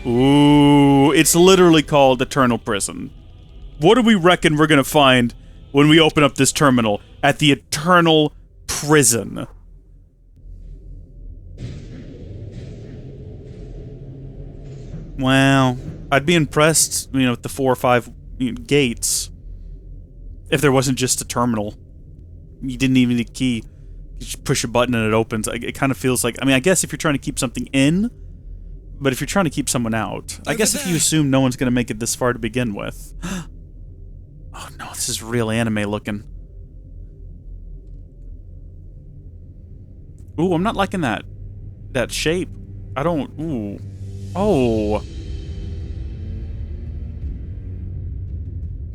Ooh, it's literally called Eternal Prison. What do we reckon we're gonna find when we open up this terminal at the Eternal Prison? Well, I'd be impressed, with the 4 or 5 gates. If there wasn't just a terminal. You didn't even need a key. You just push a button and it opens. It kind of feels like... I guess if you're trying to keep something in, but if you're trying to keep someone out... I guess if you assume no one's going to make it this far to begin with. Oh no, this is real anime looking. Ooh, I'm not liking that shape. I don't... Ooh. Oh.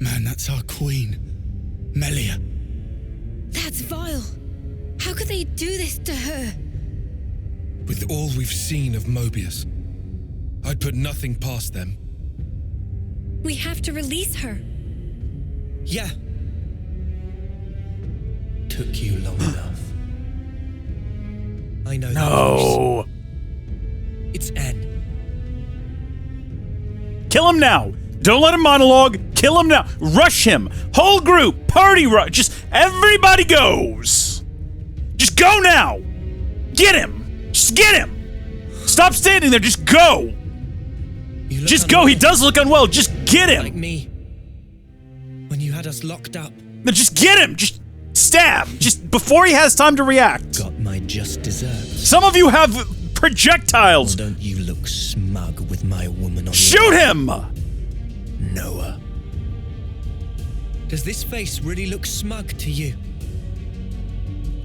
Man, that's our queen. Melia. That's vile. How could they do this to her? With all we've seen of Moebius, I'd put nothing past them. We have to release her. Yeah. Took you long enough. I know. No. It's N. Kill him now! Don't let him monologue! Kill him now! Rush him! Whole group! Party rush! Just everybody goes! Just go now! Get him! Just get him! Stop standing there! Just go! Just go! He does look unwell! Just get him! Like me. When you had us locked up. No, just get him! Just stab! Just before he has time to react! Got my just desserts. Some of you have projectiles! Well, don't you look smug with my woman on Shoot him! Noah. Does this face really look smug to you?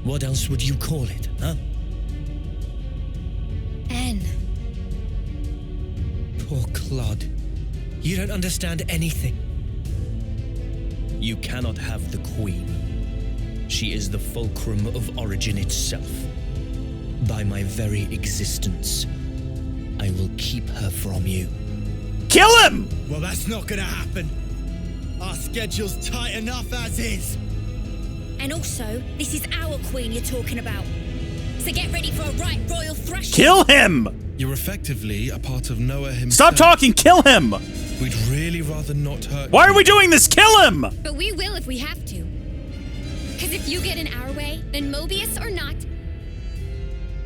What else would you call it, huh? N. Poor Clod. You don't understand anything. You cannot have the Queen. She is the fulcrum of origin itself. By my very existence, I will keep her from you. Kill him! Well, that's not gonna happen. Our schedule's tight enough as is. And also, this is our queen you're talking about. So get ready for a right royal thrashing. Kill him! You're effectively a part of Noah himself. Stop talking! Kill him! We'd really rather not hurt Why you. are we doing this? Kill him! But we will if we have to. Because if you get in our way, then Moebius or not,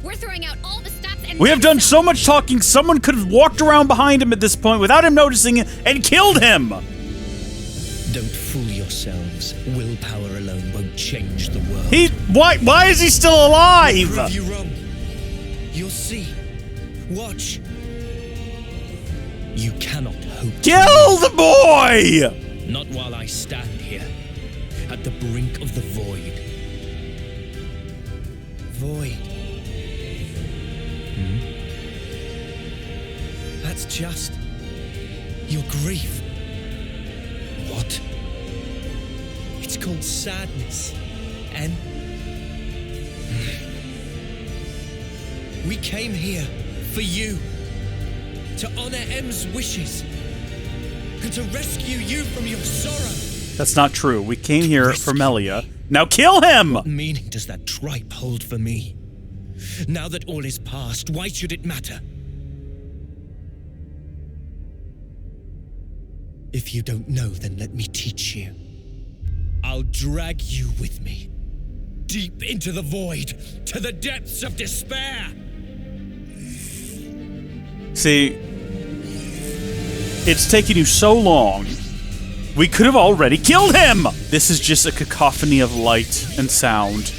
we're throwing out all the stats and... We have done so much talking, someone could have walked around behind him at this point without him noticing it and killed him! Don't fool yourselves. Willpower alone won't change the world. Why is he still alive? Prove you wrong. You'll see. Watch. You cannot hope. Kill the boy! Not while I stand here, at the brink of the void. Void. That's just your grief. What? It's called sadness. And we came here for you. To honor M's wishes. And to rescue you from your sorrow. That's not true. We came here for Melia. Now kill him! What meaning does that tripe hold for me? Now that all is past, why should it matter? If you don't know, then let me teach you. I'll drag you with me. Deep into the void, to the depths of despair. See, it's taken you so long. We could have already killed him! This is just a cacophony of light and sound.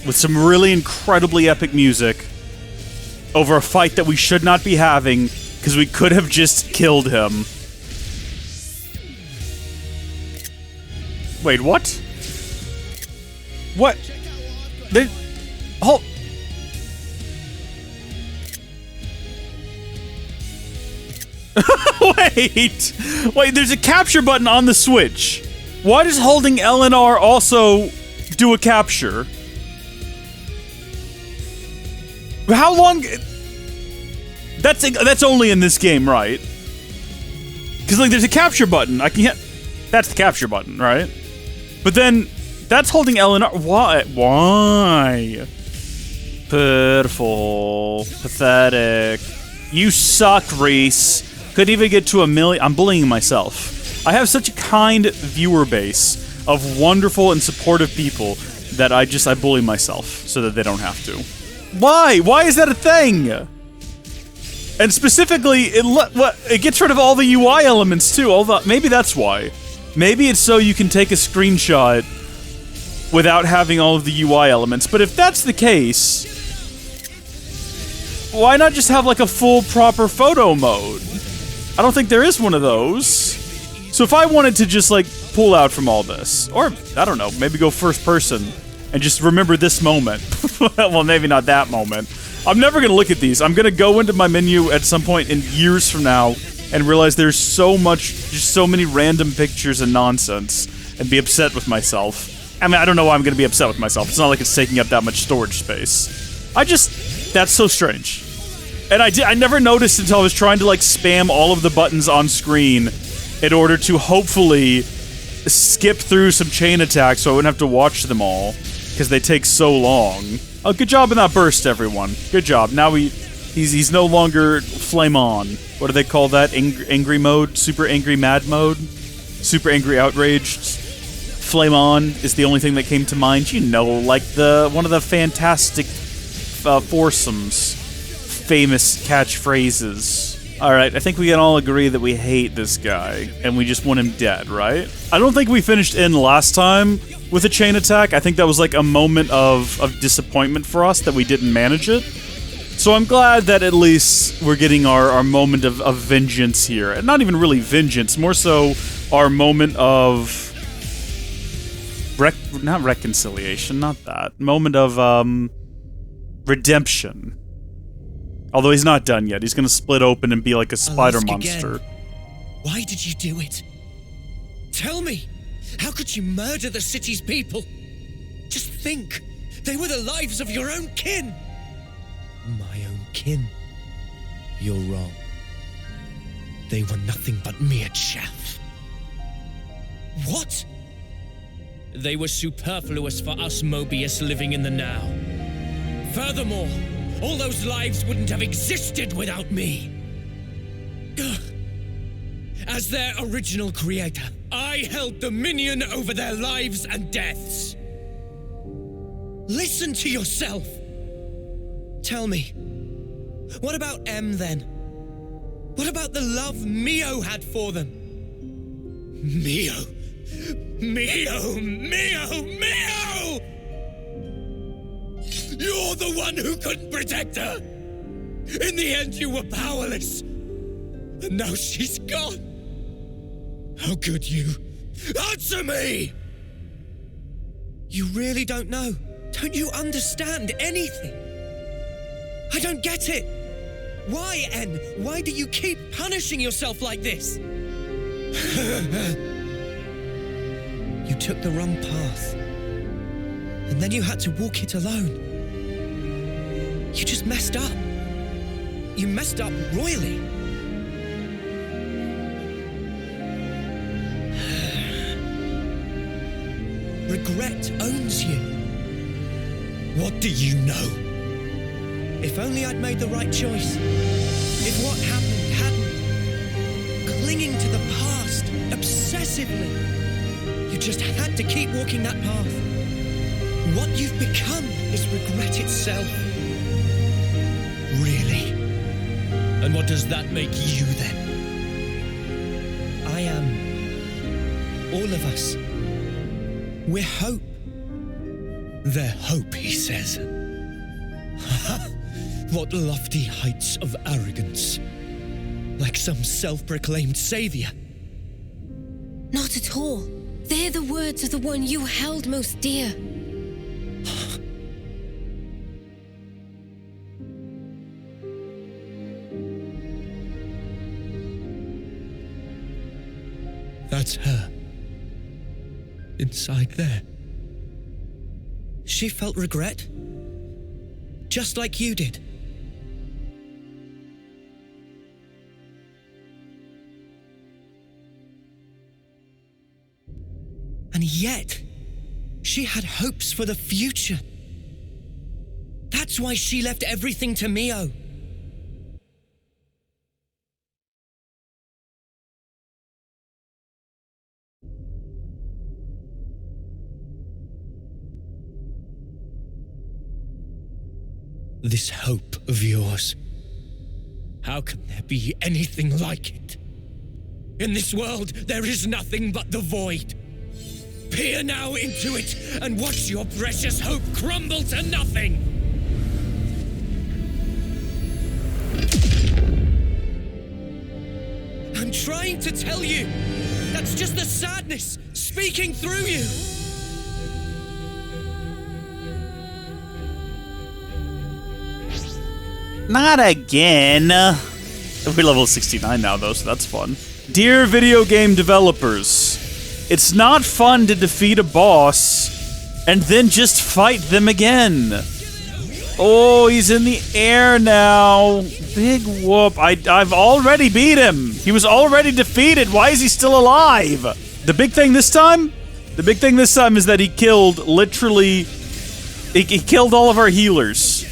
With some really incredibly epic music. Over a fight that we should not be having, because we could have just killed him. Wait, what? What? Hold... Wait, there's a capture button on the Switch. Why does holding L and R also do a capture? How long? That's only in this game, right? Because like, there's a capture button. I can hit. That's the capture button, right? But then that's holding L and R. Why? Why? Pitiful, pathetic. You suck, Reese. Couldn't even get to 1 million. I'm bullying myself. I have such a kind viewer base of wonderful and supportive people that I bully myself so that they don't have to. Why? Why is that a thing? And specifically, it gets rid of all the UI elements too. Maybe that's why. Maybe it's so you can take a screenshot without having all of the UI elements. But if that's the case, why not just have like a full proper photo mode? I don't think there is one of those. So if I wanted to just like pull out from all this, or I don't know, maybe go first person and just remember this moment. Well, maybe not that moment. I'm never gonna look at these. I'm gonna go into my menu at some point in years from now and realize there's so many random pictures and nonsense and be upset with myself. I mean, I don't know why I'm gonna be upset with myself. It's not like it's taking up that much storage space. That's so strange. And I never noticed until I was trying to like spam all of the buttons on screen in order to hopefully skip through some chain attacks so I wouldn't have to watch them all because they take so long. Oh, good job in that burst, everyone. Good job. Now he's no longer flame on. What do they call that? Angry mode? Super angry mad mode? Super angry outraged? Flame on is the only thing that came to mind. You know, like one of the Fantastic Foursomes famous catchphrases. Alright, I think we can all agree that we hate this guy, and we just want him dead, right? I don't think we finished in last time with a chain attack. I think that was like a moment of disappointment for us that we didn't manage it. So I'm glad that at least we're getting our moment of vengeance here. And not even really vengeance, more so our moment of... not reconciliation, not that. Moment of, redemption. Although he's not done yet. He's gonna split open and be like a spider monster. Again. Why did you do it? Tell me! How could you murder the city's people? Just think. They were the lives of your own kin. My own kin? You're wrong. They were nothing but mere chaff. What? They were superfluous for us Moebius living in the now. Furthermore, all those lives wouldn't have existed without me. As their original creator, I held dominion over their lives and deaths. Listen to yourself. Tell me, what about M then? What about the love Mio had for them? Mio! You're the one who couldn't protect her! In the end, you were powerless. And now she's gone. How could you? Answer me! You really don't know. Don't you understand anything? I don't get it. Why, N? Why do you keep punishing yourself like this? You took the wrong path. And then you had to walk it alone. You just messed up. You messed up royally. Regret owns you. What do you know? If only I'd made the right choice. If what happened hadn't. Clinging to the past, obsessively. You just had to keep walking that path. What you've become is regret itself. Really? And what does that make you then? I am. All of us. We're hope. They're hope, he says. What lofty heights of arrogance. Like some self-proclaimed savior. Not at all. They're the words of the one you held most dear. That's her. Inside there. She felt regret. Just like you did. And yet, she had hopes for the future. That's why she left everything to Mio. this hope of yours. How can there be anything like it? In this world, there is nothing but the void. Peer now into it and watch your precious hope crumble to nothing. I'm trying to tell you. That's just the sadness speaking through you. Not again. We're level 69 now, though, so that's fun. Dear video game developers, it's not fun to defeat a boss and then just fight them again. Oh, he's in the air now. Big whoop. I've already beat him. He was already defeated. Why is he still alive? The big thing this time? The big thing this time is that he killed literally... He killed all of our healers.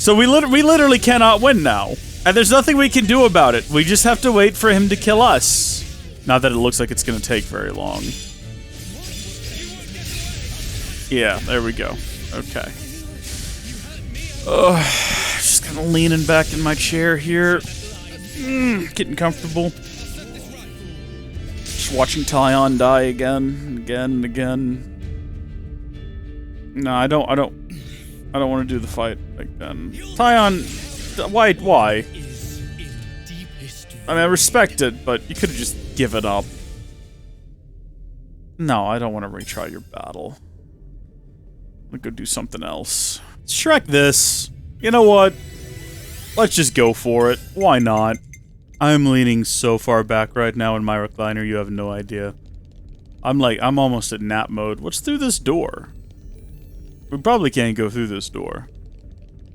So we literally cannot win now. And there's nothing we can do about it. We just have to wait for him to kill us. Not that it looks like it's going to take very long. Yeah, there we go. Okay. Just kind of leaning back in my chair here. Getting comfortable. Just watching Tyon die again and again. No, I don't want to do the fight again. Tyon, why? I mean, I respect it, but you could have just given up. No, I don't want to retry your battle. I'm gonna go do something else. Shrek this. You know what? Let's just go for it. Why not? I'm leaning so far back right now in my recliner, you have no idea. I'm almost at nap mode. What's through this door? We probably can't go through this door.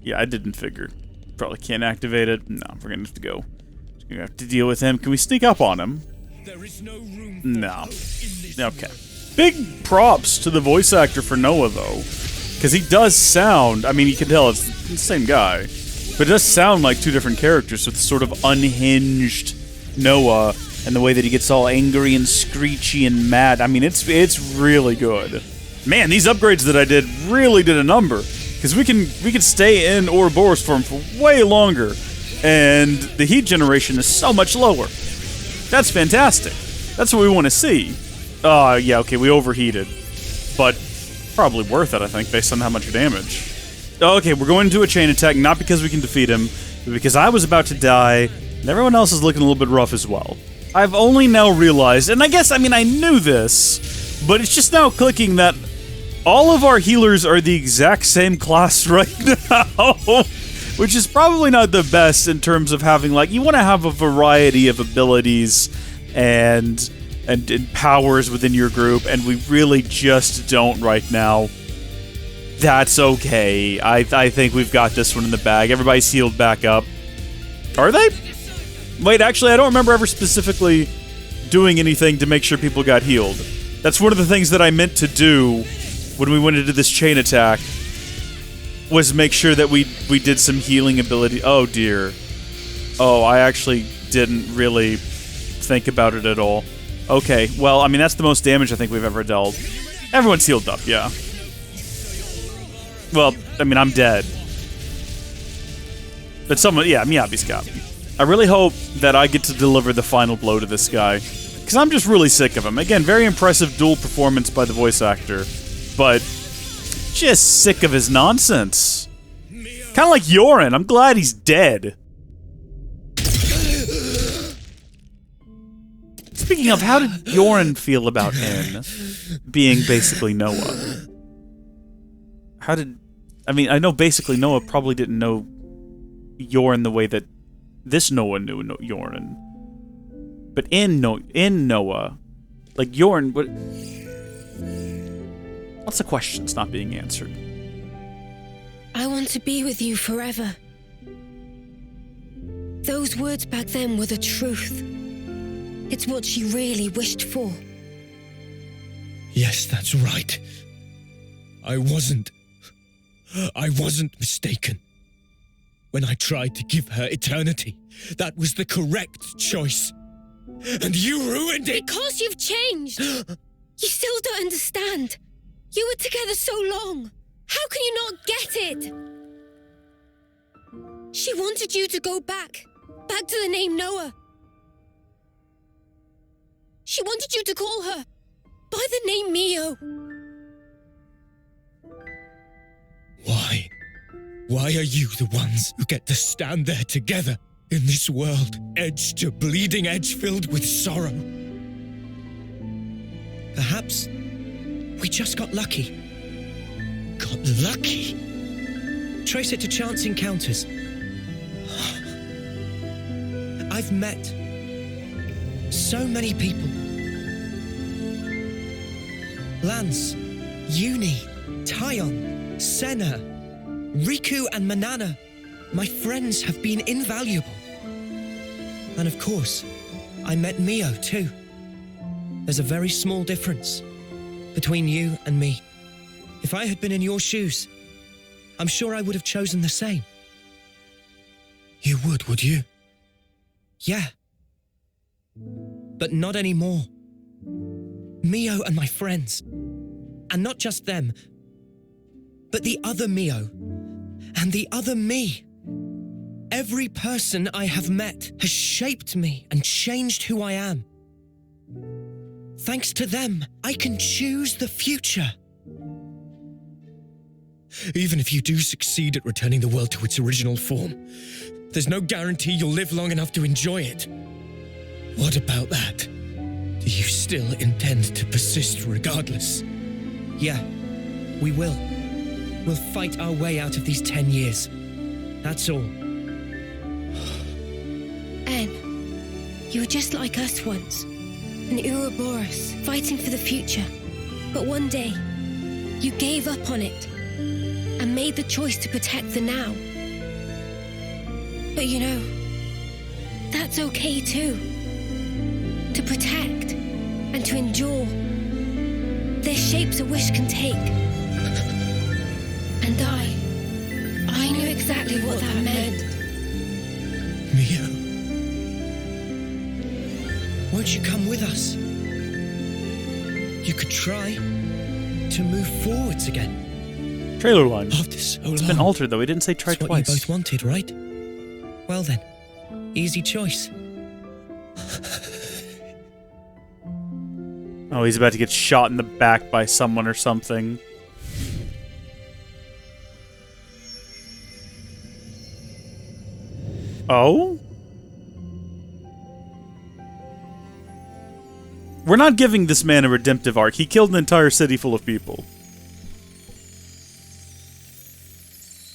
Yeah, I didn't figure. Probably can't activate it. No, we're gonna have to go. We're gonna have to deal with him. Can we sneak up on him? There is no room. No. Okay. Big props to the voice actor for Noah, though. Because he does sound... I mean, you can tell it's the same guy. But it does sound like two different characters with sort of unhinged Noah and the way that he gets all angry and screechy and mad. I mean, it's really good. Man, these upgrades that I did really did a number. Because we can stay in Ouroboros form for way longer. And the heat generation is so much lower. That's fantastic. That's what we want to see. Yeah, okay, we overheated. But probably worth it, I think, based on how much damage. Okay, we're going into a chain attack, not because we can defeat him, but because I was about to die, and everyone else is looking a little bit rough as well. I've only now realized, and I mean, I knew this, but it's just now clicking that all of our healers are the exact same class right now, which is probably not the best in terms of having, like, you want to have a variety of abilities and powers within your group, and we really just don't right now. That's okay. I think we've got this one in the bag. Everybody's healed back up. Are they? Wait, actually, I don't remember ever specifically doing anything to make sure people got healed. That's one of the things that I meant to do when we went into this chain attack, was make sure that we did some healing ability. Oh, dear. Oh, I actually didn't really think about it at all. Okay, well, I mean, that's the most damage I think we've ever dealt. Everyone's healed up, yeah. Well, I mean, I'm dead. But someone, yeah, Miyabi's got me. I really hope that I get to deliver the final blow to this guy. Because I'm just really sick of him. Again, very impressive dual performance by the voice actor. But just sick of his nonsense. Kind of like Yorin. I'm glad he's dead. Speaking of, how did Yorin feel about N being basically Noah? I mean, I know basically Noah probably didn't know Yorin the way that this Noah knew Yorin. But in Noah, like Yorin, lots of questions not being answered. I want to be with you forever. Those words back then were the truth. It's what she really wished for. Yes, that's right. I wasn't mistaken. When I tried to give her eternity, that was the correct choice. And you ruined it! Because you've changed! You still don't understand. You were together so long. How can you not get it? She wanted you to go back to the name Noah. She wanted you to call her by the name Mio. Why? Why are you the ones who get to stand there together in this world, edge to bleeding edge, filled with sorrow? Perhaps we just got lucky. Got lucky? Trace it to chance encounters. I've met so many people. Lance, Uni, Tyon, Senna, Riku and Manana. My friends have been invaluable. And of course, I met Mio too. There's a very small difference between you and me. If I had been in your shoes, I'm sure I would have chosen the same. You would you? Yeah. But not anymore. Mio and my friends. And not just them, but the other Mio and the other me. Every person I have met has shaped me and changed who I am. Thanks to them, I can choose the future. Even if you do succeed at returning the world to its original form, there's no guarantee you'll live long enough to enjoy it. What about that? Do you still intend to persist regardless? Yeah, we will. We'll fight our way out of these 10 years. That's all. Anne, you were just like us once. An Ouroboros, fighting for the future. But one day, you gave up on it and made the choice to protect the now. But you know, that's okay too. To protect and to endure. Their shapes a wish can take. And I knew exactly what that meant. Mio? Won't you come with us? You could try to move forwards again. Trailer line. After so long. It's been altered, though. He didn't say try That's twice. what you both wanted, right? Well then, easy choice. Oh, he's about to get shot in the back by someone or something. Oh? We're not giving this man a redemptive arc. He killed an entire city full of people.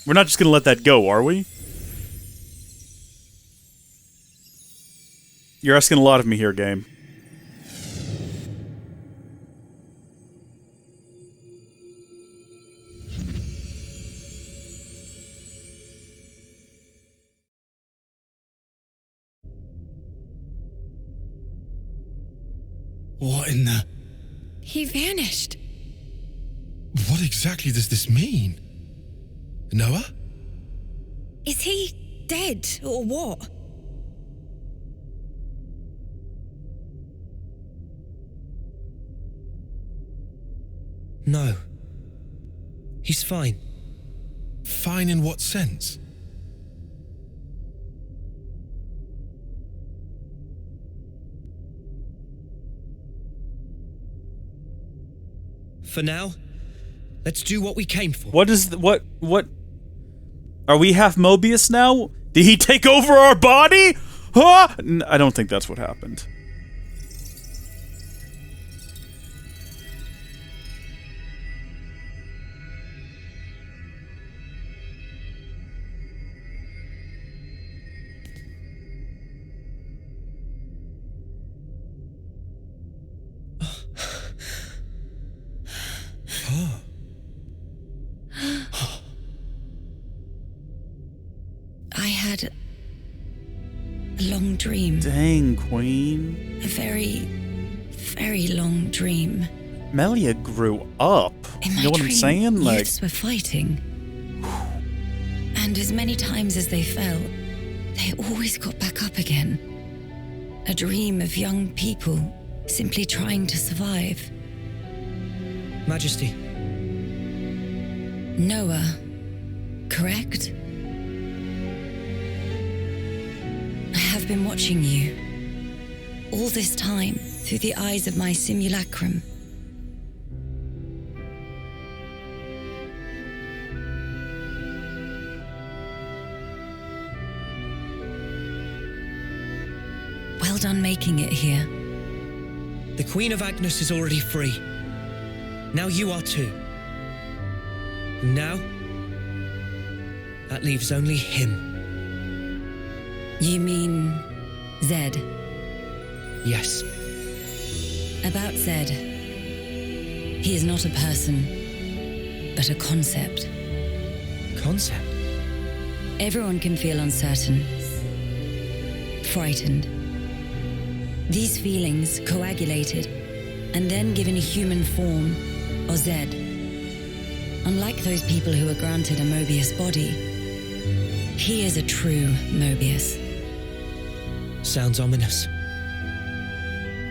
We're not just gonna let that go, are we? You're asking a lot of me here, game. What in the... He vanished. What exactly does this mean? Noah? Is he dead or what? No. He's fine. Fine in what sense? For now, let's do what we came for. What is what? Are we half Moebius now? Did he take over our body? Huh? I don't think that's what happened. I had a long dream. Dang, Queen. A very, very long dream. Melia grew up. In my You know what I'm dream, saying? Like, youths were fighting. And as many times as they fell, they always got back up again. A dream of young people simply trying to survive. Majesty. Noah, correct? been watching you. All this time, through the eyes of my simulacrum. Well done making it here. The Queen of Agnes is already free. Now you are too. And now, that leaves only him. You mean Zed? Yes. About Zed. He is not a person, but a concept. Concept? Everyone can feel uncertain, frightened. These feelings coagulated and then given a human form, or Zed. Unlike those people who are granted a Moebius body, he is a true Moebius. Sounds ominous.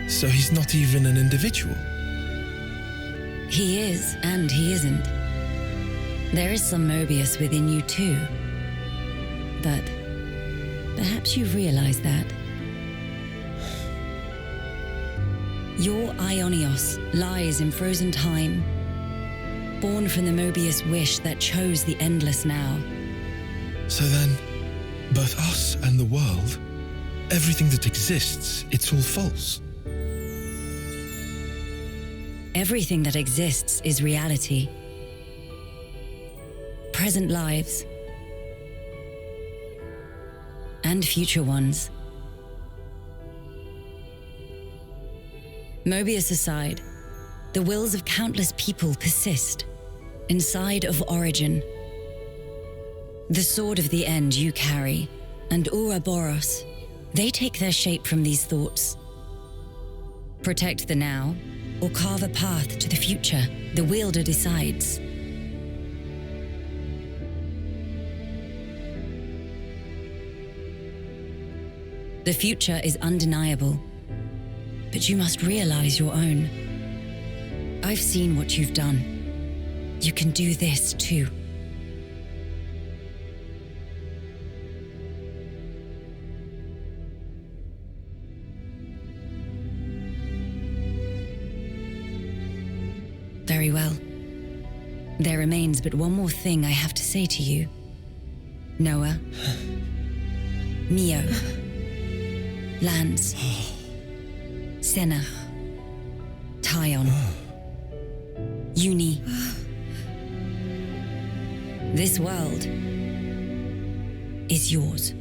So he's not even an individual? He is, and he isn't. There is some Moebius within you too. But perhaps you've realized that. Your Ionios lies in frozen time, born from the Moebius wish that chose the endless now. So then, both us and the world, everything that exists, it's all false. Everything that exists is reality. Present lives. And future ones. Moebius aside, the wills of countless people persist inside of Origin. The sword of the end you carry, and Ouroboros, they take their shape from these thoughts. Protect the now, or carve a path to the future, the wielder decides. The future is undeniable, but you must realize your own. I've seen what you've done. You can do this too. Very well. There remains but one more thing I have to say to you. Noah. Mio. Lance. Senna. Tyon. Uni. This world is yours.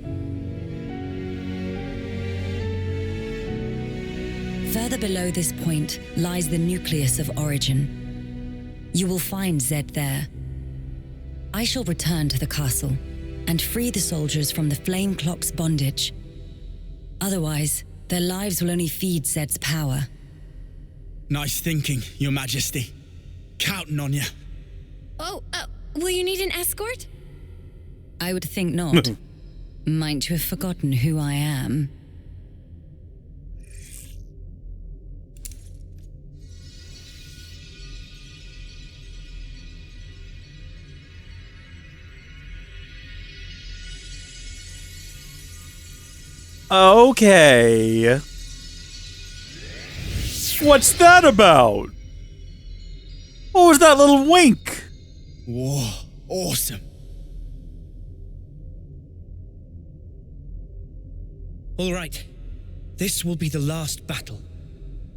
Further below this point lies the nucleus of Origin. You will find Zed there. I shall return to the castle and free the soldiers from the Flame Clock's bondage. Otherwise, their lives will only feed Zed's power. Nice thinking, Your Majesty. Counting on you. Oh, will you need an escort? I would think not. Might you have forgotten who I am? Okay. What's that about? What was that little wink? Whoa, awesome. All right. This will be the last battle.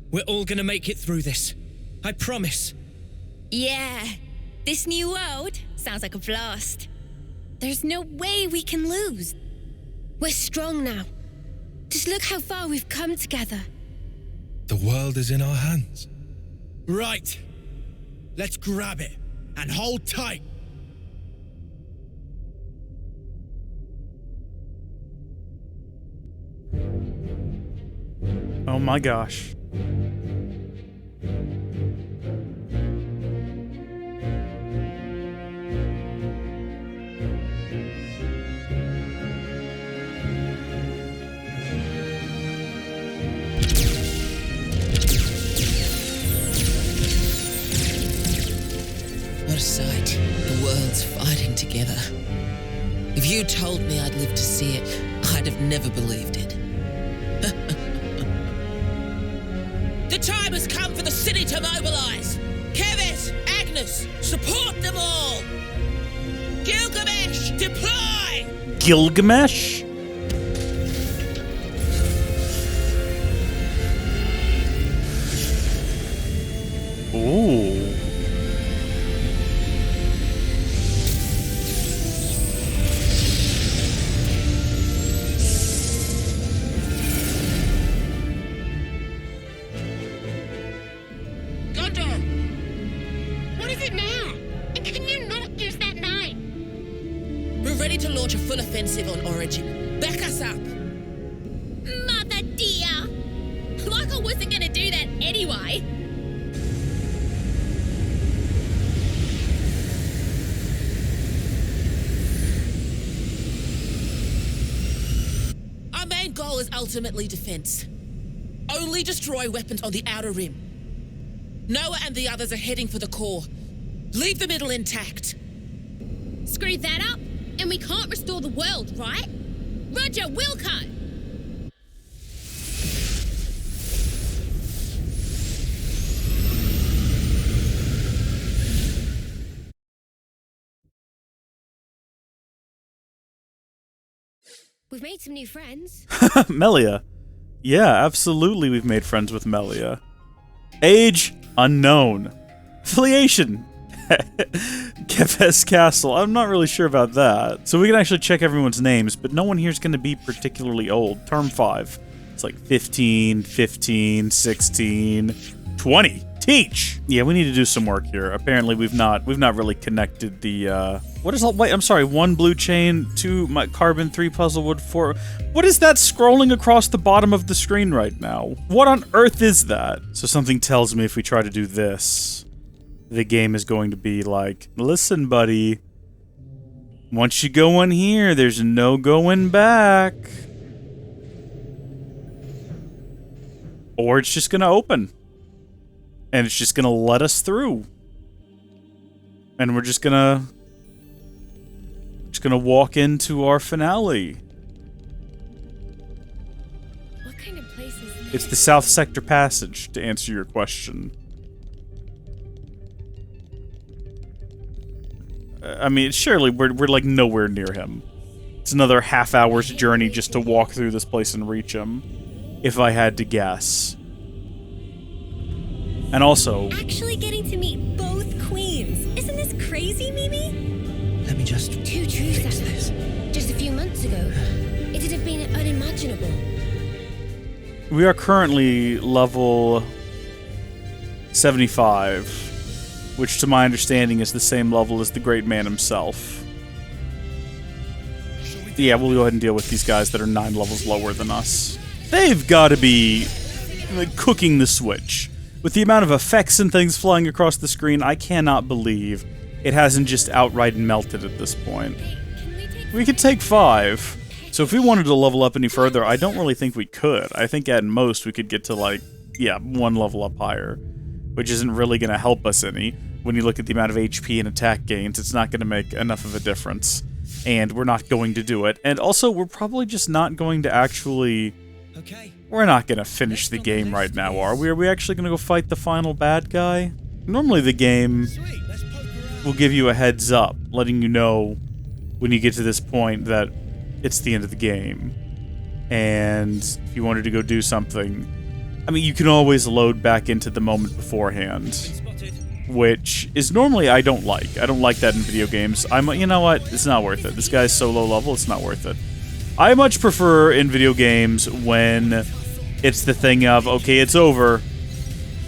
We're all gonna make it through this. I promise. Yeah, this new world sounds like a blast. There's no way we can lose. We're strong now. Just look how far we've come together. The world is in our hands. Right. Let's grab it and hold tight. Oh my gosh. What a sight. The world's fighting together. If you told me I'd live to see it, I'd have never believed it. Warriors, support them all! Gilgamesh, deploy! Gilgamesh? Ooh. What is it now? And can you not use that knife? We're ready to launch a full offensive on Origin. Back us up! Mother dear! Like I wasn't gonna do that anyway. Our main goal is ultimately defense. Only destroy weapons on the outer rim. Noah and the others are heading for the core. Leave the middle intact. Screw that up, and we can't restore the world, right? Roger, Wilco! We've made some new friends. Melia. Yeah, absolutely we've made friends with Melia. Age, unknown. Affiliation, Kefes Castle. I'm not really sure about that. So we can actually check everyone's names, but no one here's going to be particularly old. Term 5. It's like 15, 15, 16, 20. Teach! Yeah, we need to do some work here. Apparently we've not really connected the, what is all, wait, I'm sorry, 1 blue chain, 2 carbon, 3 puzzle wood, 4, what is that scrolling across the bottom of the screen right now? What on earth is that? So something tells me if we try to do this, the game is going to be like, listen buddy, once you go in here, there's no going back. Or it's just gonna open. And it's just gonna let us through. And we're just gonna walk into our finale. What kind of place is this? It's the South Sector Passage, to answer your question. I mean, surely we're like nowhere near him. It's another half-hour's journey just to walk through this place and reach him, if I had to guess. And also, Actually getting to meet both queens. Isn't this crazy, Mimi? Let me just 2 true fix summers. this. Just a few months ago. It'd have been unimaginable. we are currently level 75, which to my understanding is the same level as the great man himself. Yeah, we'll go ahead and deal with these guys that are 9 levels lower than us. They've got to be like, cooking the Switch. With the amount of effects and things flying across the screen, I cannot believe it hasn't just outright melted at this point. We could take 5. So if we wanted to level up any further, I don't really think we could. I think at most we could get to like, yeah, 1 level up higher. Which isn't really going to help us any. When you look at the amount of HP and attack gains, it's not going to make enough of a difference. And we're not going to do it. And also, we're probably just not going to actually... Okay. We're not going to finish the game right now, are we? Are we actually going to go fight the final bad guy? Normally the game will give you a heads up, letting you know when you get to this point that it's the end of the game. And if you wanted to go do something, I mean, you can always load back into the moment beforehand. Which is normally I don't like. I don't like that in video games. You know what? It's not worth it. This guy's so low level, it's not worth it. I much prefer in video games when it's the thing of, okay, it's over,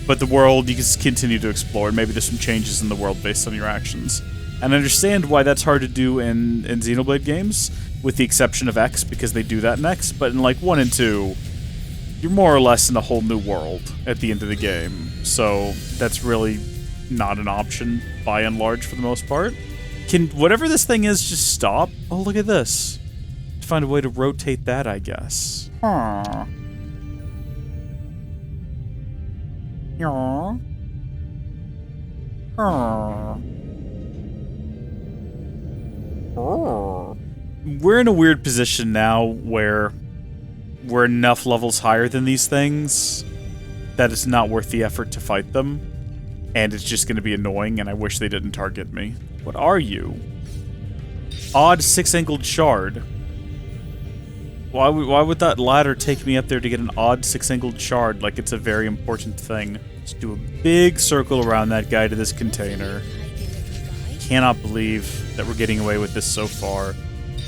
but the world, you can continue to explore, and maybe there's some changes in the world based on your actions. And I understand why that's hard to do in Xenoblade games, with the exception of X, because they do that in X, but in like 1 and 2, you're more or less in a whole new world at the end of the game. So that's really not an option, by and large, for the most part. Can whatever this thing is just stop? Oh, look at this. Find a way to rotate that, I guess. Huh. Yeah. We're in a weird position now where we're enough levels higher than these things that it's not worth the effort to fight them. and it's just going to be annoying, and I wish they didn't target me. What are you? Odd six-angled shard. Why would that ladder take me up there to get an odd six-angled shard like it's a very important thing? Just do a big circle around that guy to this container. Cannot believe that we're getting away with this so far.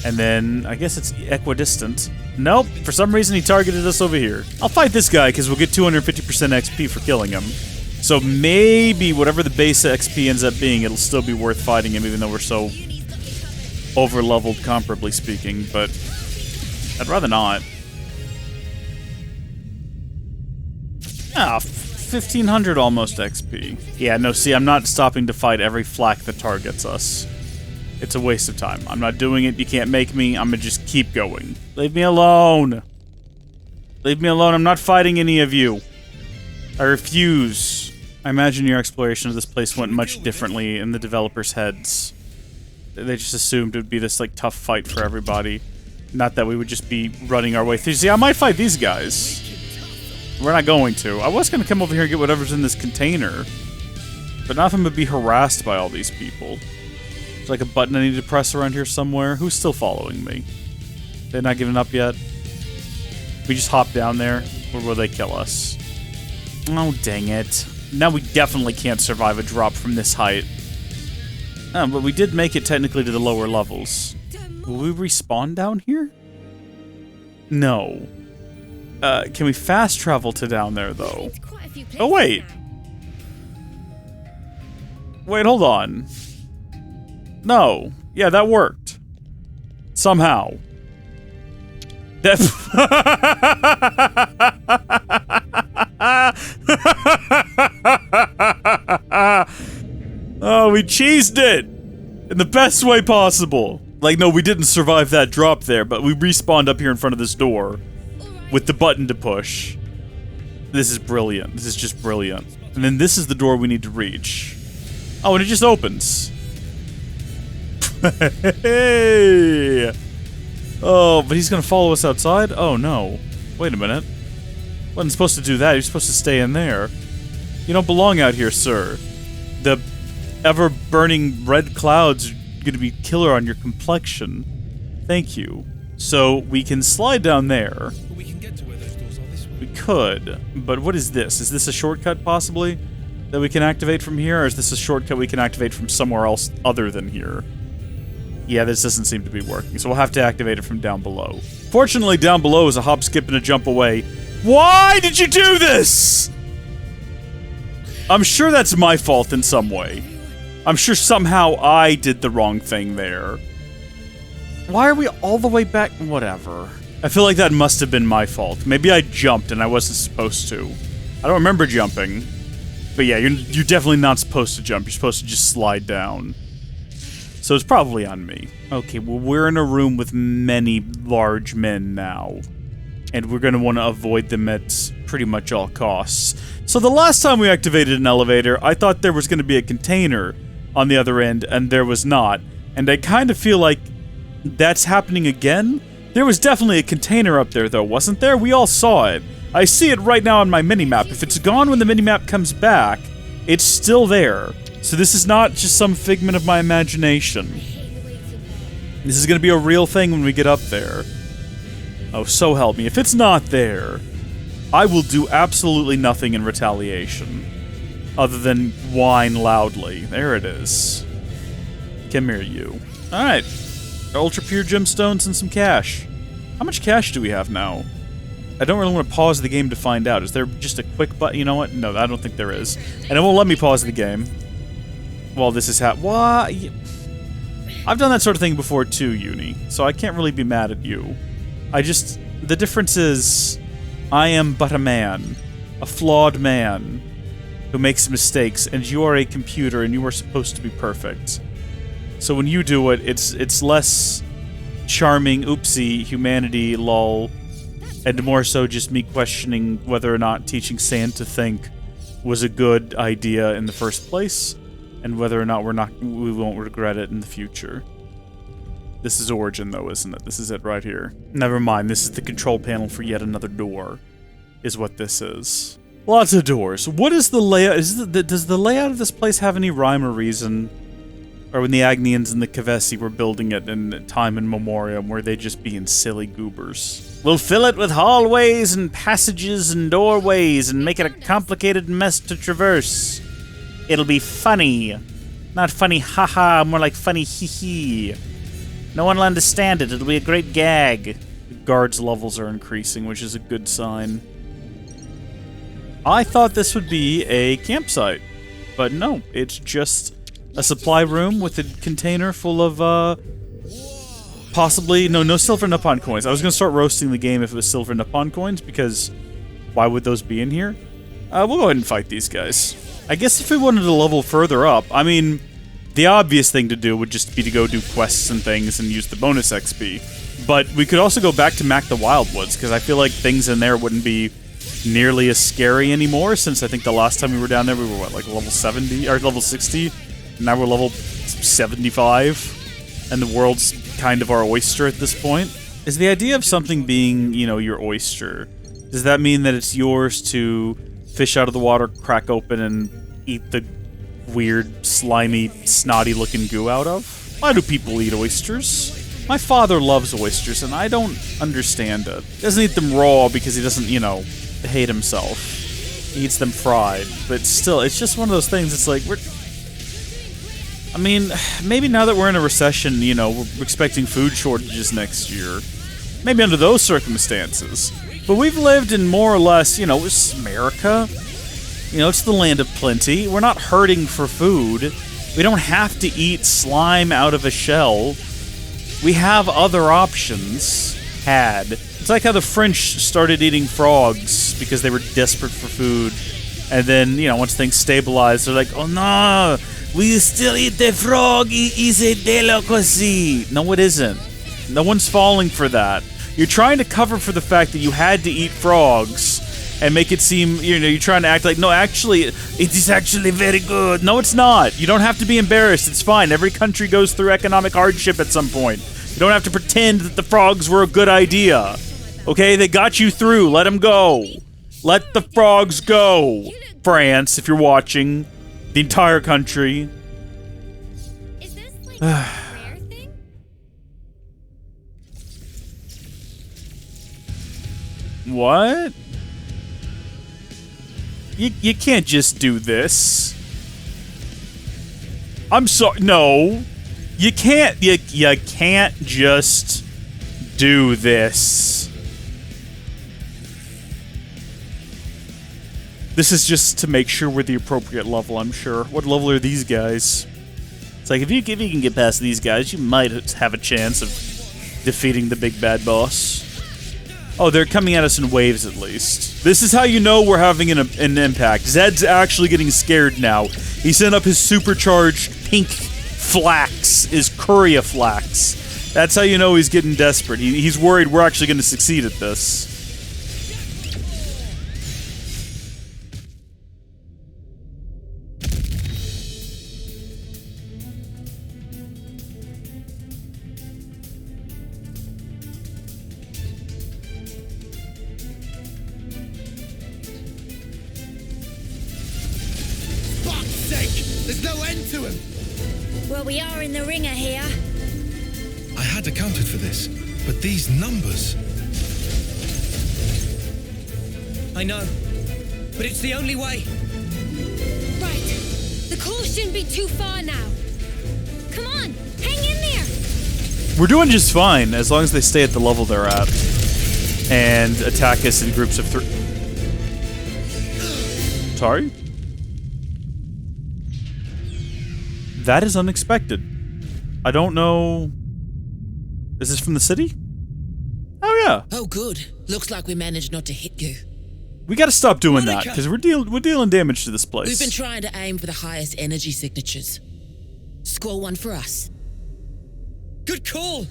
And then, I guess it's equidistant. Nope, for some reason he targeted us over here. I'll fight this guy because we'll get 250% XP for killing him. So maybe whatever the base XP ends up being, it'll still be worth fighting him even though we're so over-leveled, comparably speaking, but I'd rather not. Ah, 1500 almost XP. Yeah, no, see, I'm not stopping to fight every flak that targets us. It's a waste of time. I'm not doing it. You can't make me. I'm gonna just keep going. Leave me alone. Leave me alone. I'm not fighting any of you. I refuse. I imagine your exploration of this place went much differently in the developers' heads. They just assumed it would be this, like, tough fight for everybody. Not that we would just be running our way through. See, I might fight these guys. We're not going to. I was going to come over here and get whatever's in this container. But now I'm going to be harassed by all these people. There's like a button I need to press around here somewhere. Who's still following me? They're not giving up yet? We just hop down there? Or will they kill us? Oh, dang it. Now we definitely can't survive a drop from this height. Oh, but we did make it technically to the lower levels. Will we respawn down here? No. Can we fast travel to down there, though? Oh, wait. Wait, hold on. No. Yeah, that worked. Somehow. Oh, we cheesed it! In the best way possible. Like, no, we didn't survive that drop there, but we respawned up here in front of this door with the button to push. This is brilliant. This is just brilliant. And then this is the door we need to reach. Oh, and it just opens. Hey! Oh, but he's gonna follow us outside? Oh, no. Wait a minute. Wasn't supposed to do that. You're supposed to stay in there. You don't belong out here, sir. The ever-burning red clouds are gonna be killer on your complexion. Thank you. So, we can slide down there. But we can get to where those doors are this way. We could. But what is this? Is this a shortcut, possibly, that we can activate from here? Or is this a shortcut we can activate from somewhere else other than here? Yeah, this doesn't seem to be working, so we'll have to activate it from down below. Fortunately, down below is a hop, skip, and a jump away. Why did you do this? I'm sure that's my fault in some way. I'm sure somehow I did the wrong thing there. Why are we all the way back? Whatever. I feel like that must have been my fault. Maybe I jumped and I wasn't supposed to. I don't remember jumping. But yeah, you're definitely not supposed to jump. You're supposed to just slide down. So it's probably on me. Okay, well, we're in a room with many large men now. And we're going to want to avoid them at pretty much all costs. So the last time we activated an elevator, I thought there was going to be a container on the other end, and there was not. And I kind of feel like that's happening again. There was definitely a container up there, though, wasn't there? We all saw it. I see it right now on my minimap. If it's gone when the minimap comes back, it's still there. So this is not just some figment of my imagination. This is going to be a real thing when we get up there. Oh, so help me. If it's not there, I will do absolutely nothing in retaliation. Other than whine loudly. There it is. Come here, you. Alright. Ultra pure gemstones and some cash. How much cash do we have now? I don't really want to pause the game to find out. Is there just a quick button? You know what? No, I don't think there is. And it won't let me pause the game. Well, this is why? I've done that sort of thing before too, Uni. So I can't really be mad at you. The difference is, I am but a man. A flawed man. Who makes mistakes, and you are a computer, and you are supposed to be perfect. So when you do it, it's less charming, oopsie, humanity, lol, and more so just me questioning whether or not teaching Sand to think was a good idea in the first place, and whether or not we won't regret it in the future. This is Origin, though, isn't it? This is it right here. Never mind, this is the control panel for yet another door, is what this is. Lots of doors. What is the layout? Does the layout of this place have any rhyme or reason? Or when the Agnians and the Kavesi were building it in time in memoriam, were they just being silly goobers? We'll fill it with hallways and passages and doorways and make it a complicated mess to traverse. It'll be funny. Not funny haha, more like funny hee-hee. No one will understand it. It'll be a great gag. The guards' levels are increasing, which is a good sign. I thought this would be a campsite, but no, it's just a supply room with a container full of, possibly, no silver Nippon coins. I was going to start roasting the game if it was silver Nippon coins, because why would those be in here? We'll go ahead and fight these guys. I guess if we wanted to level further up, I mean, the obvious thing to do would just be to go do quests and things and use the bonus XP. But we could also go back to Mac the Wildwoods, because I feel like things in there wouldn't be nearly as scary anymore, since I think the last time we were down there, we were, what, like level 70? Or level 60? Now we're level 75, and the world's kind of our oyster at this point. Is the idea of something being, you know, your oyster, does that mean that it's yours to fish out of the water, crack open, and eat the weird, slimy, snotty-looking goo out of? Why do people eat oysters? My father loves oysters, and I don't understand it. He doesn't eat them raw because he doesn't, you know, hate himself. He eats them fried, but still, it's just one of those things, it's like, I mean, maybe now that we're in a recession, you know, we're expecting food shortages next year. Maybe under those circumstances. But we've lived in more or less, you know, it's America. You know, it's the land of plenty. We're not hurting for food. We don't have to eat slime out of a shell. We have other options. It's like how the French started eating frogs because they were desperate for food. And then, you know, once things stabilized, they're like, oh no, we still eat the frog, it is a delicacy. No, it isn't. No one's falling for that. You're trying to cover for the fact that you had to eat frogs and make it seem, you know, you're trying to act like, no, actually, it is actually very good. No, it's not. You don't have to be embarrassed. It's fine. Every country goes through economic hardship at some point. You don't have to pretend that the frogs were a good idea. Okay, they got you through. Let them go. Let the frogs go. France, if you're watching. The entire country. Is this like a prayer thing? What? You can't just do this. I'm sorry. No. You can't. You can't just do this. This is just to make sure we're the appropriate level, I'm sure. What level are these guys? It's like, if you can get past these guys, you might have a chance of defeating the big bad boss. Oh, they're coming at us in waves, at least. This is how you know we're having an impact. Zed's actually getting scared now. He sent up his supercharged pink flax, his Courier flax. That's how you know he's getting desperate. He's worried we're actually going to succeed at this. There's no end to him! Well, we are in the ringer here. I had accounted for this, but these numbers... I know, but it's the only way. Right. The call shouldn't be too far now. Come on, hang in there! We're doing just fine, as long as they stay at the level they're at. And attack us in groups of 3. Sorry? That is unexpected. I don't know... Is this from the city? Oh, yeah. Oh, good. Looks like we managed not to hit you. We gotta stop doing that, because we're dealing damage to this place. We've been trying to aim for the highest energy signatures. Score one for us. Good call.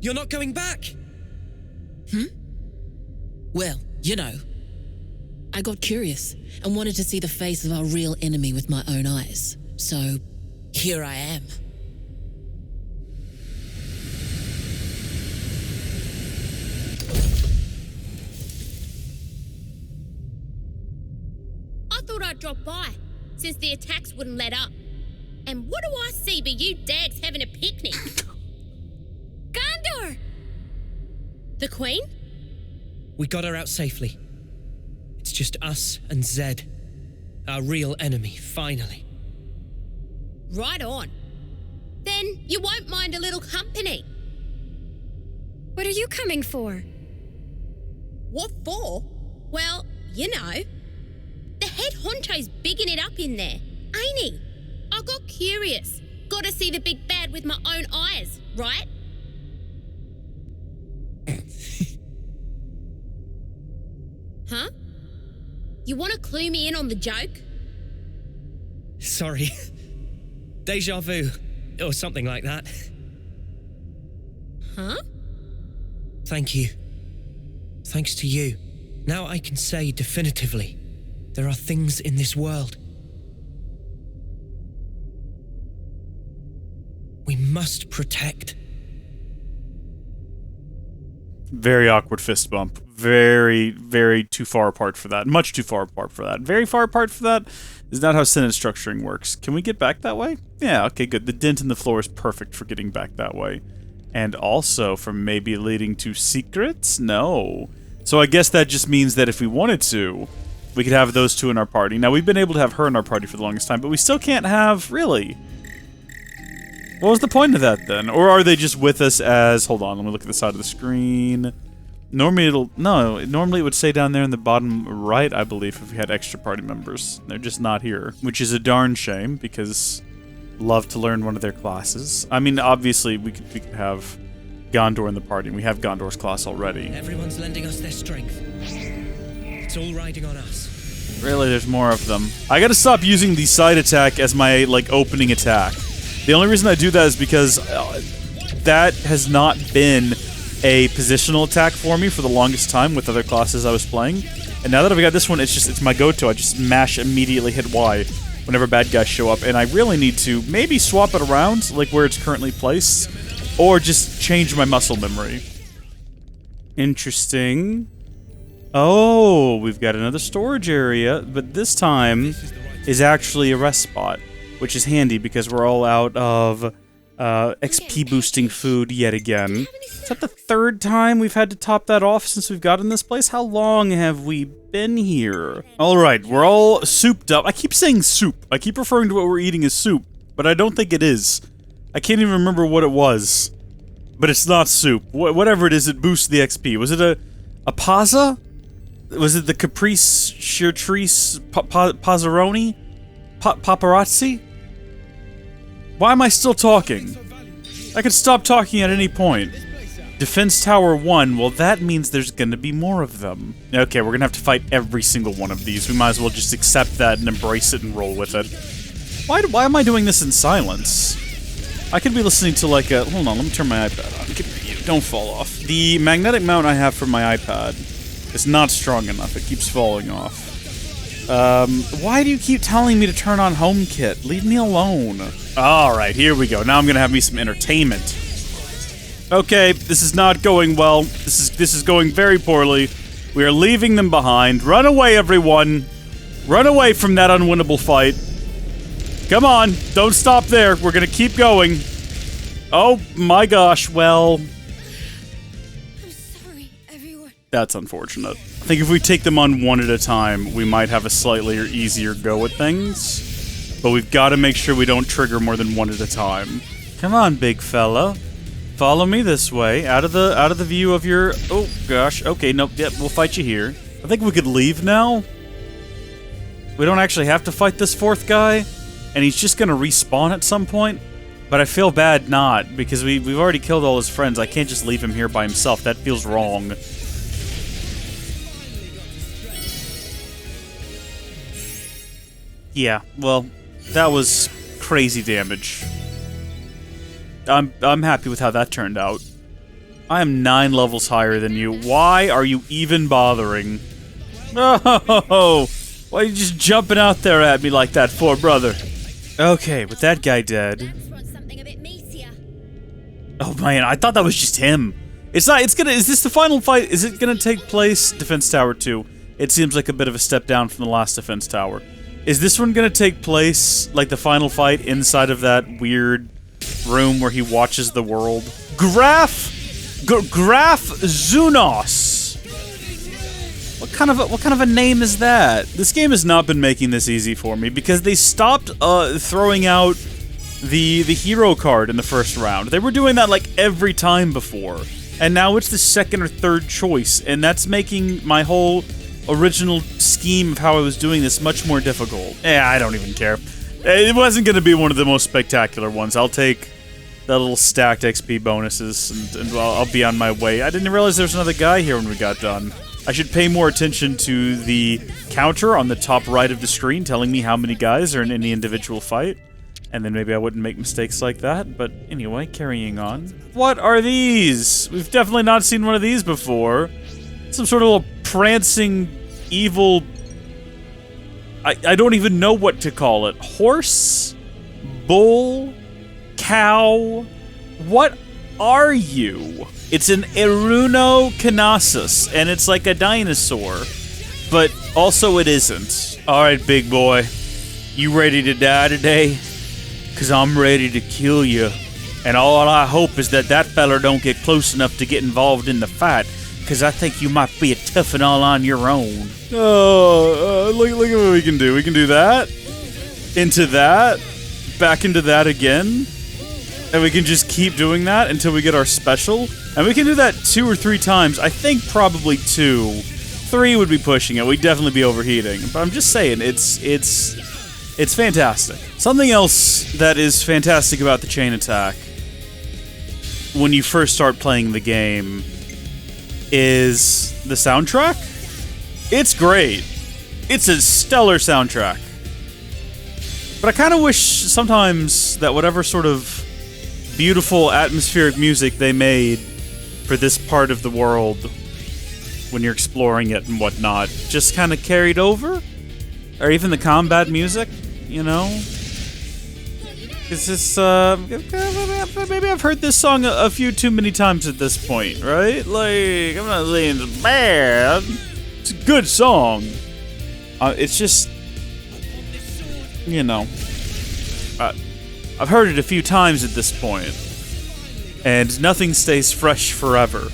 You're not going back? Well, you know, I got curious and wanted to see the face of our real enemy with my own eyes. So, here I am. I thought I'd drop by, since the attacks wouldn't let up. And what do I see but you dags having a picnic? Gondor! The Queen? We got her out safely. It's just us and Zed. Our real enemy, finally. Right on. Then you won't mind a little company. What are you coming for? What for? Well, you know. The head honcho's bigging it up in there, ain't he? I got curious. Gotta see the big bad with my own eyes, right? Huh? You want to clue me in on the joke? Sorry. Deja vu, or something like that. Huh? Thank you. Thanks to you. Now I can say definitively, there are things in this world we must protect. Very awkward fist bump. Very, very too far apart for that. Much too far apart for that. Very far apart for that is not how sentence structuring works. Can we get back that way? Yeah, okay, good. The dent in the floor is perfect for getting back that way. And also for maybe leading to secrets? No. So I guess that just means that if we wanted to, we could have those two in our party. Now, we've been able to have her in our party for the longest time, but we still can't have... Really? What was the point of that, then? Or are they just with us as... Hold on, let me look at the side of the screen. Normally it would say down there in the bottom right, I believe, if we had extra party members. They're just not here, which is a darn shame, because love to learn one of their classes. I mean, obviously, we could have Gondor in the party, and we have Gondor's class already. Everyone's lending us their strength. It's all riding on us. Really, there's more of them. I gotta stop using the side attack as my, opening attack. The only reason I do that is because that has not been a positional attack for me for the longest time with other classes I was playing. And now that I've got this one, it's my go-to. I just mash immediately hit Y whenever bad guys show up. And I really need to maybe swap it around, like where it's currently placed, or just change my muscle memory. Interesting. Oh, we've got another storage area, but this time is actually a rest spot, which is handy because we're all out of XP boosting food yet again. Is that the third time we've had to top that off since we've gotten this place? How long have we been here? Alright, we're all souped up. I keep saying soup. I keep referring to what we're eating as soup, but I don't think it is. I can't even remember what it was. But it's not soup. Whatever it is, it boosts the XP. Was it a pazza? Was it the Caprice Chartreuse Pazzaroni? Paparazzi? Why am I still talking? I could stop talking at any point. Defense Tower 1, well that means there's gonna be more of them. Okay, we're gonna have to fight every single one of these. We might as well just accept that and embrace it and roll with it. Why am I doing this in silence? I could be listening to like a... Hold on, let me turn my iPad on. Don't fall off. The magnetic mount I have for my iPad is not strong enough. It keeps falling off. Why do you keep telling me to turn on HomeKit? Leave me alone. Alright, here we go. Now I'm gonna have me some entertainment. Okay, this is not going well. This is going very poorly. We are leaving them behind. Run away, everyone. Run away from that unwinnable fight. Come on, don't stop there. We're gonna keep going. Oh my gosh, well... I'm sorry, everyone. That's unfortunate. I think if we take them on one at a time, we might have a slightly easier go at things. But we've got to make sure we don't trigger more than one at a time. Come on, big fella. Follow me this way, out of the view of your... Oh, gosh. Okay, nope, yep, we'll fight you here. I think we could leave now. We don't actually have to fight this fourth guy, and he's just gonna respawn at some point. But I feel bad not, because we've already killed all his friends. I can't just leave him here by himself. That feels wrong. Yeah, well, that was crazy damage. I'm happy with how that turned out. I am 9 levels higher than you. Why are you even bothering? Oh, why are you just jumping out there at me like that for, brother? Okay, with that guy dead. Oh man, I thought that was just him. It's not, is this the final fight? Is it gonna take place? Defense Tower 2. It seems like a bit of a step down from the last Defense Tower. Is this one gonna take place, like the final fight, inside of that weird room where he watches the world? Graf Zunos. What kind of a name is that? This game has not been making this easy for me because they stopped throwing out the hero card in the first round. They were doing that like every time before, and now it's the second or third choice, and that's making my whole original scheme of how I was doing this much more difficult. I don't even care. It wasn't going to be one of the most spectacular ones. I'll take the little stacked XP bonuses, and I'll be on my way. I didn't realize there was another guy here when we got done. I should pay more attention to the counter on the top right of the screen telling me how many guys are in any individual fight. And then maybe I wouldn't make mistakes like that. But anyway, carrying on. What are these? We've definitely not seen one of these before. Some sort of little prancing, evil... I don't even know what to call it. Horse? Bull? Cow? What are you? It's an Erunocanasus, and it's like a dinosaur. But also it isn't. Alright, big boy. You ready to die today? Cause I'm ready to kill you. And all I hope is that that feller don't get close enough to get involved in the fight. Cause I think you might be a tough and all on your own. Oh, look at what we can do. We can do that. Into that. Back into that again. And we can just keep doing that until we get our special. And we can do that 2 or 3 times. I think probably 2. 3 would be pushing it. We'd definitely be overheating. But I'm just saying, it's fantastic. Something else that is fantastic about the chain attack when you first start playing the game is the soundtrack. It's great. It's a stellar soundtrack. But I kind of wish sometimes that whatever sort of beautiful atmospheric music they made for this part of the world when you're exploring it and whatnot just kind of carried over. Or even the combat music, you know? It's just, maybe I've heard this song a few too many times at this point, right? Like, I'm not saying it's bad. It's a good song. It's just, you know, I've heard it a few times at this point, and nothing stays fresh forever,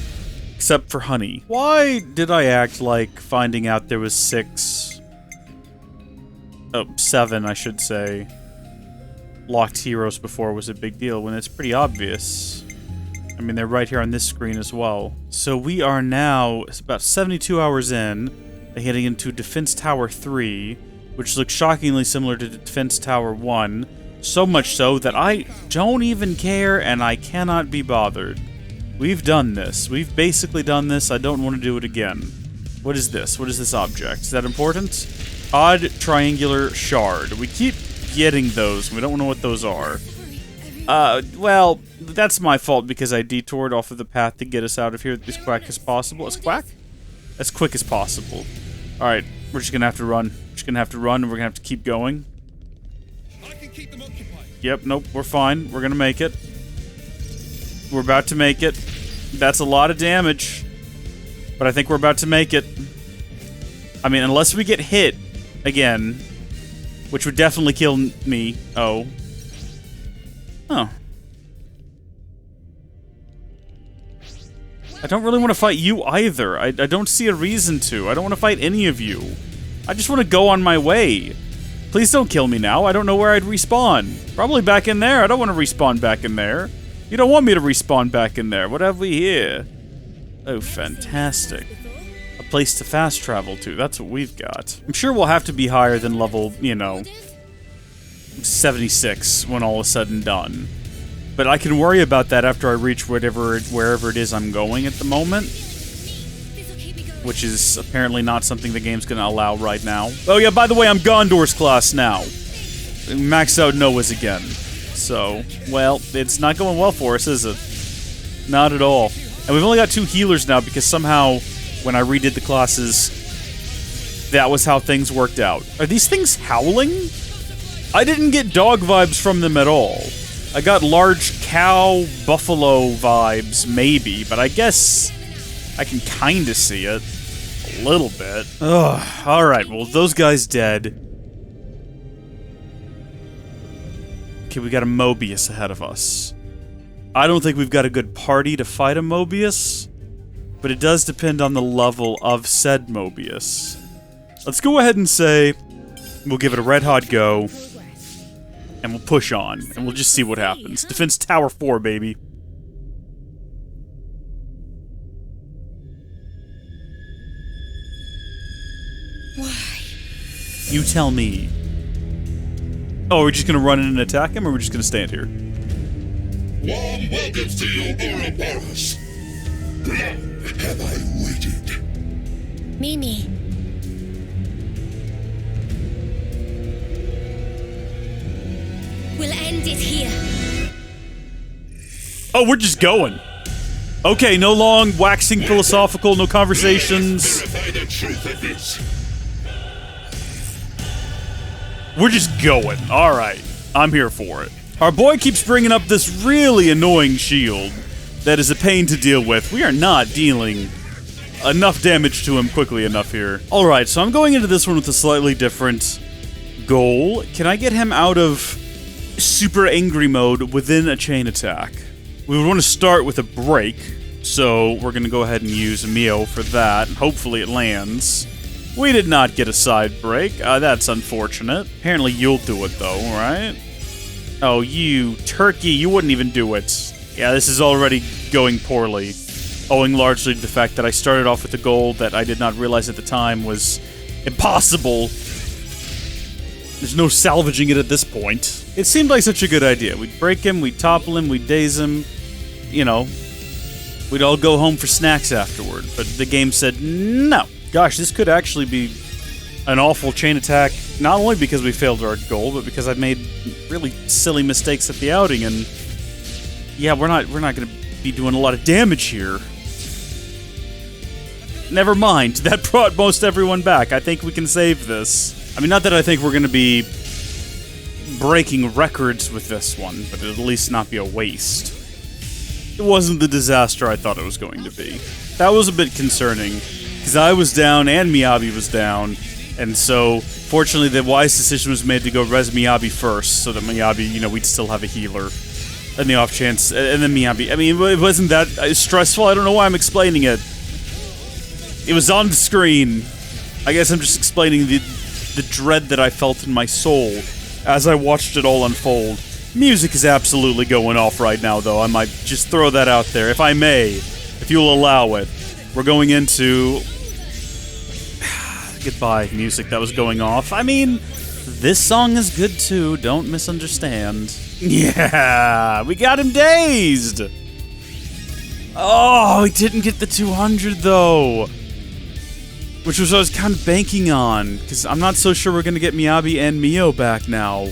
except for honey. Why did I act like finding out there was 7, I should say, locked heroes before was a big deal when it's pretty obvious? I mean, they're right here on this screen as well. So we are now, it's about 72 hours in, heading into Defense Tower 3, which looks shockingly similar to Defense Tower 1, so much so that I don't even care and I cannot be bothered. We've done this. We've basically done this. I don't want to do it again. What is this? What is this object? Is that important? Odd triangular shard. We keep getting those. We don't know what those are. Well, that's my fault because I detoured off of the path to get us out of here as quick as possible. As quick as possible. Alright, we're just gonna have to run. We're just gonna have to run and we're gonna have to keep going. I can keep them occupied. Yep, nope, we're fine. We're gonna make it. We're about to make it. That's a lot of damage. But I think we're about to make it. I mean, unless we get hit again, which would definitely kill me. Oh. I don't really want to fight you either. I don't see a reason to. I don't want to fight any of you. I just want to go on my way. Please don't kill me now. I don't know where I'd respawn. Probably back in there. I don't want to respawn back in there. You don't want me to respawn back in there. What have we here? Oh, fantastic. A place to fast travel to. That's what we've got. I'm sure we'll have to be higher than level, 76 when all is said and done. But I can worry about that after I reach wherever it is I'm going at the moment. Which is apparently not something the game's going to allow right now. Oh yeah, by the way, I'm Gondor's class now. Max out Noah's again. So, well, it's not going well for us, is it? Not at all. And we've only got 2 healers now because somehow, when I redid the classes, that was how things worked out. Are these things howling? I didn't get dog vibes from them at all. I got large cow, buffalo vibes, maybe, but I guess I can kinda see it. A little bit. Ugh. Alright, well, those guys dead. Okay, we got a Moebius ahead of us. I don't think we've got a good party to fight a Moebius, but it does depend on the level of said Moebius. Let's go ahead and say we'll give it a red-hot go, and we'll push on, and we'll just see what happens. Defense Tower 4, baby. Why? You tell me. Oh, we're just gonna run in and attack him, or we're just gonna stand here? Warm welcomes to you, Ouroboros. Long have I waited. Mimi. We'll end it here. Oh, we're just going. Okay, no long waxing philosophical, no conversations. Verify the truth of this. We're just going. Alright, I'm here for it. Our boy keeps bringing up this really annoying shield that is a pain to deal with. We are not dealing enough damage to him quickly enough here. Alright, so I'm going into this one with a slightly different goal. Can I get him out of super angry mode within a chain attack? We would want to start with a break, so we're going to go ahead and use Mio for that. Hopefully it lands. We did not get a side break. That's unfortunate. Apparently you'll do it though, right? Oh, you turkey, you wouldn't even do it. Yeah, this is already going poorly, owing largely to the fact that I started off with a goal that I did not realize at the time was impossible. There's no salvaging it at this point. It seemed like such a good idea. We'd break him, we'd topple him, we'd daze him, you know, we'd all go home for snacks afterward. But the game said no. Gosh, this could actually be an awful chain attack, not only because we failed our goal, but because I've made really silly mistakes at the outing, and yeah, we're not going to be doing a lot of damage here. Never mind, that brought most everyone back. I think we can save this. I mean, not that I think we're going to be breaking records with this one, but it'll at least not be a waste. It wasn't the disaster I thought it was going to be. That was a bit concerning, because I was down and Miyabi was down, and so fortunately the wise decision was made to go res Miyabi first, so that Miyabi, you know, we'd still have a healer in the off chance, and then Miyabi. I mean, it wasn't that stressful. I don't know why I'm explaining it. It was on the screen. I guess I'm just explaining the dread that I felt in my soul as I watched it all unfold. Music is absolutely going off right now, though. I might just throw that out there, if I may, if you'll allow it. We're going into... Goodbye, music that was going off. I mean, this song is good too, don't misunderstand. Yeah, we got him dazed! Oh, he didn't get the 200 though! Which was what I was kind of banking on, because I'm not so sure we're going to get Miyabi and Mio back now.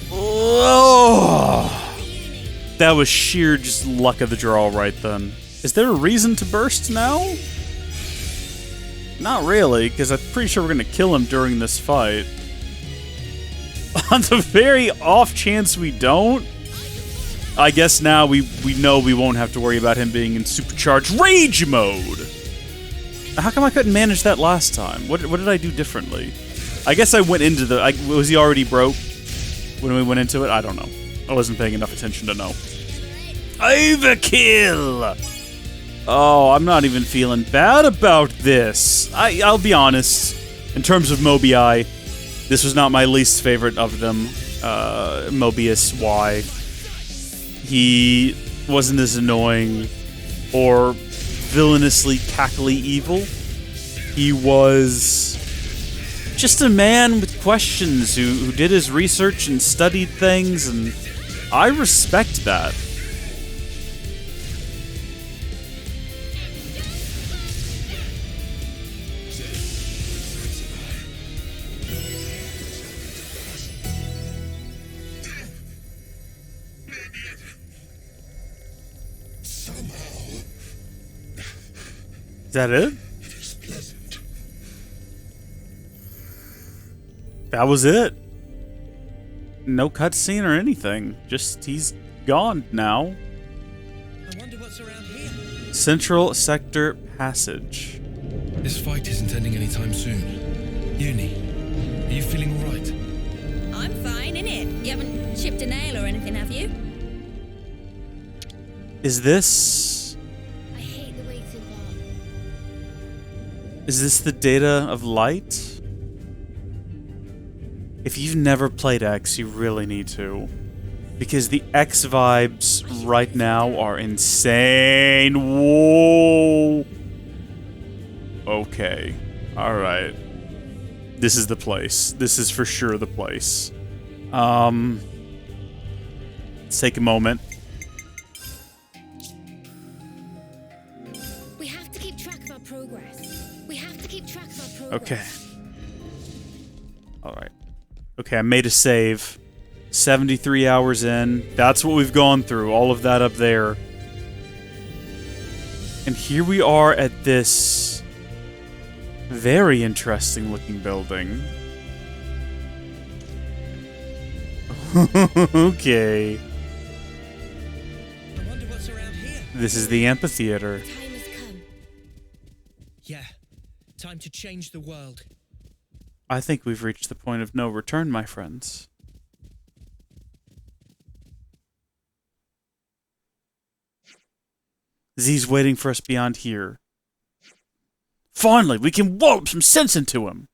Oh, that was sheer just luck of the draw right then. Is there a reason to burst now? Not really, because I'm pretty sure we're going to kill him during this fight. On the very off chance we don't, I guess now we know we won't have to worry about him being in supercharged rage mode. How come I couldn't manage that last time? What did I do differently? I guess I went into the... was he already broke when we went into it? I don't know. I wasn't paying enough attention to know. Overkill! Oh, I'm not even feeling bad about this. I'll be honest. In terms of Moebii, this was not my least favorite of them. Moebius, why? He wasn't as annoying or villainously cackly evil. He was just a man with questions who did his research and studied things, and I respect that. Somehow, Is that it? It is pleasant. That was it. No cutscene or anything. Just he's gone now. I wonder what's around here. Central Sector Passage. This fight isn't ending anytime soon. Uni, are you feeling all right? I'm fine, innit? You haven't chipped a nail or anything, have you? Is this... I hate the waiting part. Is this the data of light? If you've never played X, you really need to. Because the X vibes right now are insane. Whoa! Okay. Alright. This is the place. This is for sure the place. Let's take a moment. We have to keep track of our progress. We have to keep track of our progress. Okay. Alright. Okay, I made a save. 73 hours in. That's what we've gone through. All of that up there. And here we are at this very interesting looking building. Okay. I wonder what's around here. This is the amphitheater. Time has come. Yeah. Time to change the world. I think we've reached the point of no return, my friends. Z's waiting for us beyond here. Finally, we can wallop some sense into him.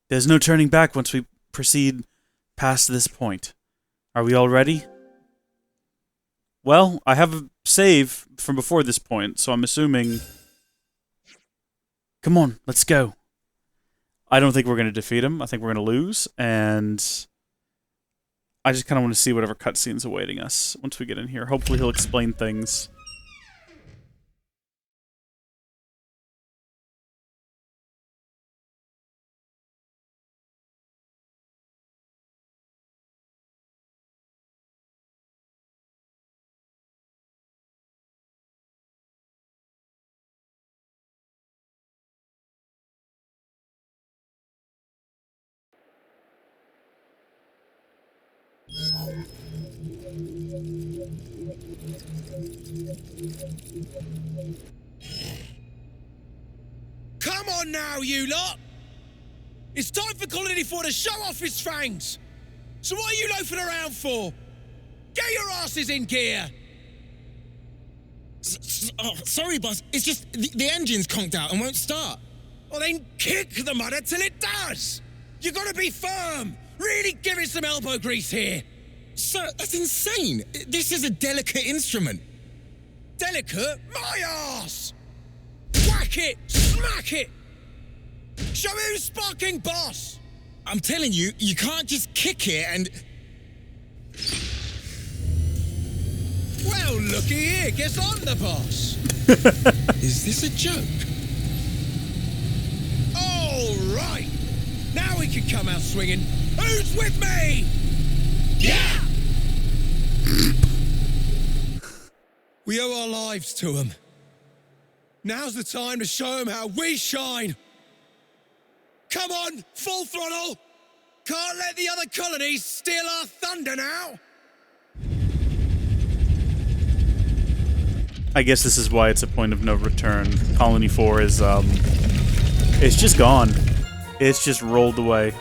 There's no turning back once we proceed past this point. Are we all ready? Well, I have a save from before this point, so I'm assuming... Come on, let's go. I don't think we're going to defeat him. I think we're going to lose, and... I just kind of want to see whatever cutscene's awaiting us once we get in here. Hopefully he'll explain things. Come on now, you lot! It's time for Colony 4 to show off his fangs! So what are you loafing around for? Get your asses in gear! Sorry, boss. It's just the engine's conked out and won't start. Well, then kick the mudder till it does! You gotta be firm! Really give it some elbow grease here! Sir, that's insane. This is a delicate instrument. Delicate? My arse! Whack it! Smack it! Show who's sparking boss! I'm telling you, you can't just kick it and... Well, looky here, guess I'm the boss! Is this a joke? All right! Now we can come out swinging. Who's with me? Yeah! We owe our lives to him. Now's the time to show him how we shine. Come on, full throttle. Can't let the other colonies steal our thunder now. I guess this is why it's a point of no return. Colony 4 is, it's just gone. It's just rolled away.